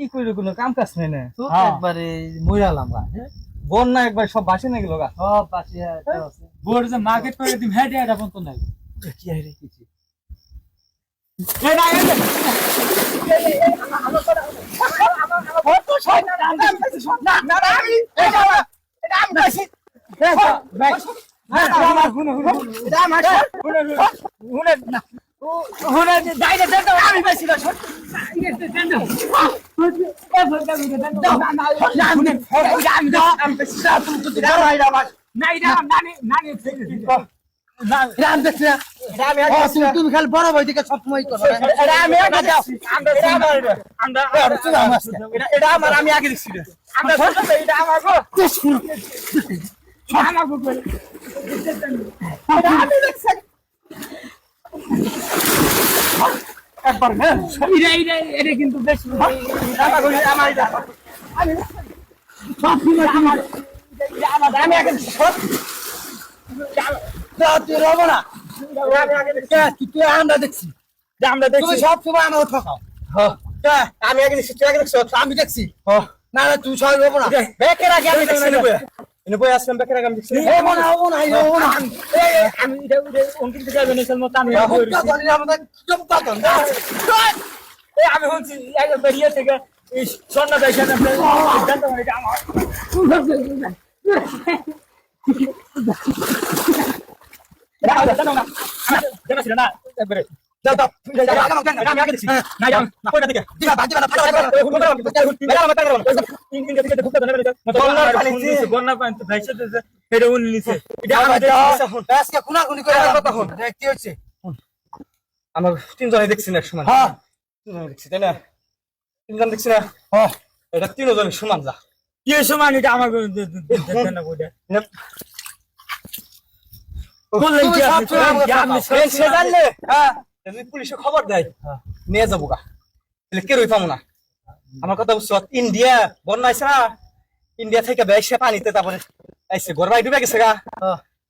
কি কইলো কোনো কাম কাজ নাই না তো একবারে মইরালাম গা বন্যা একবার সব বাসি না গেল গা সব পাশে আছে বোর্ড যে মার্কেট করে দিম হেডে এটা পর্যন্ত নাই কি আইরে কিছু এই না এই তুমি খালি বড় ভাই দিকে সবসময় করো এটা আমার আমি আগে দেখছি আমরা এটা আমার গো আমার গো আমি দেখছি একবার হ্যাঁ এটা কিন্তু বেশ আমার এটা আমি আমি আগে সব তুই রবো না তুই আমরা দেখছি আমরা দেখছি সব সময় আমার ঠকাও আমি আগে দেখছি তুই আগে দেখছ আমি দেখছি না না তুই সবাই রবো না বেকের আগে আমি দেখছি এনে বই আসলাম বেকের আগে আমি দেখছি হবো না আমি এটা অঙ্কিত থেকে যাবেন এসেল মত আমি আমি হচ্ছি একবার বেরিয়ে থেকে এই স্বর্ণ দেখান আপনার জানতে পারি এটা আমার না একবারে যাও যাও আমি আগে দেখছি না যাও না কইটা থেকে দিবা বাজি না গন্না পান তো ভাইছে এটা উনি নিছে এটা আমাদের আজকে খুনাখুনি করে কথা হন কি হচ্ছে আমরা তিনজনে দেখছি না সমান হ্যাঁ তিনজন দেখছি তাই না তিনজন দেখছি না হ্যাঁ এটা তিনজনের সমান যা কি সমান এটা আমাকে দেন না বইটা বললেন কি আপনি সে জানলে হ্যাঁ যদি পুলিশে খবর দেয় নিয়ে যাবো গা তাহলে কে রই পাবো না আমার কথা বুঝছো ইন্ডিয়া বন্যা আইছে না ইন্ডিয়া থেকে বেশি পানিতে তারপরে আইছে ঘর বাড়ি ডুবে গেছে গা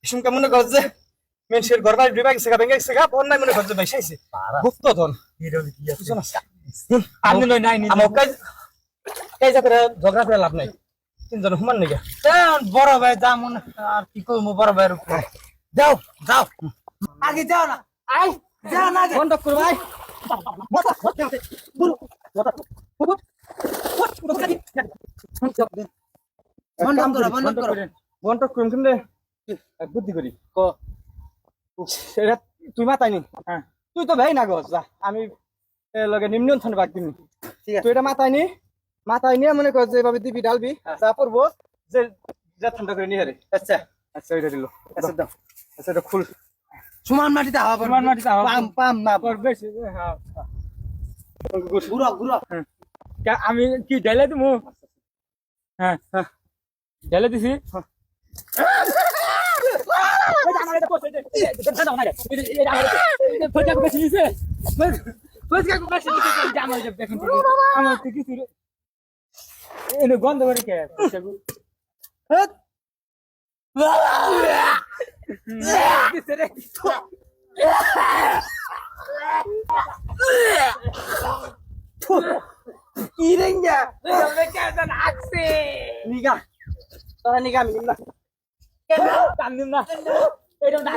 এসব মনে কর যে মানুষের ঘর বাড়ি ডুবে গেছে গা ভেঙে গেছে গা বন্যায় মনে কর যে বেশি আইছে গুপ্ত ধন আপনি নয় নাই আমার কাজ করে ঝগড়া করে লাভ নাই তিনজন সমান নাকি বড় ভাই যা মনে আর কি করবো বড় ভাইয়ের উপর যাও যাও আগে যাও না আই যাও না বন্ধ করো ভাই বন্ধ করুন কিন্তু বুদ্ধি করি সেটা তুই মাতাই নি তুই তো ভাই না গো যা আমি লগে নিম্নন্থনে বাদ দিমনি তুই এটা মাথায় নিয়ে মনে কর যে এভাবে দিবি ডালবি যা পড়বো যে ঠান্ডা করে নিয়ে রে আচ্ছা আচ্ছা ওইটা দিল আচ্ছা দাও আচ্ছা এটা খুল সমান মাটিতে হাওয়া সমান মাটিতে হাওয়া পাম পাম না বেশি হ্যাঁ ঘুরো ঘুরো আমি কি ঢেলে দিমু হ্যাঁ ঢেলে দিছি গন্ধ করে কে Iringnya, mereka dan aksi. Niga, soalnya niga minum lah. Kan minum lah. Itu dah.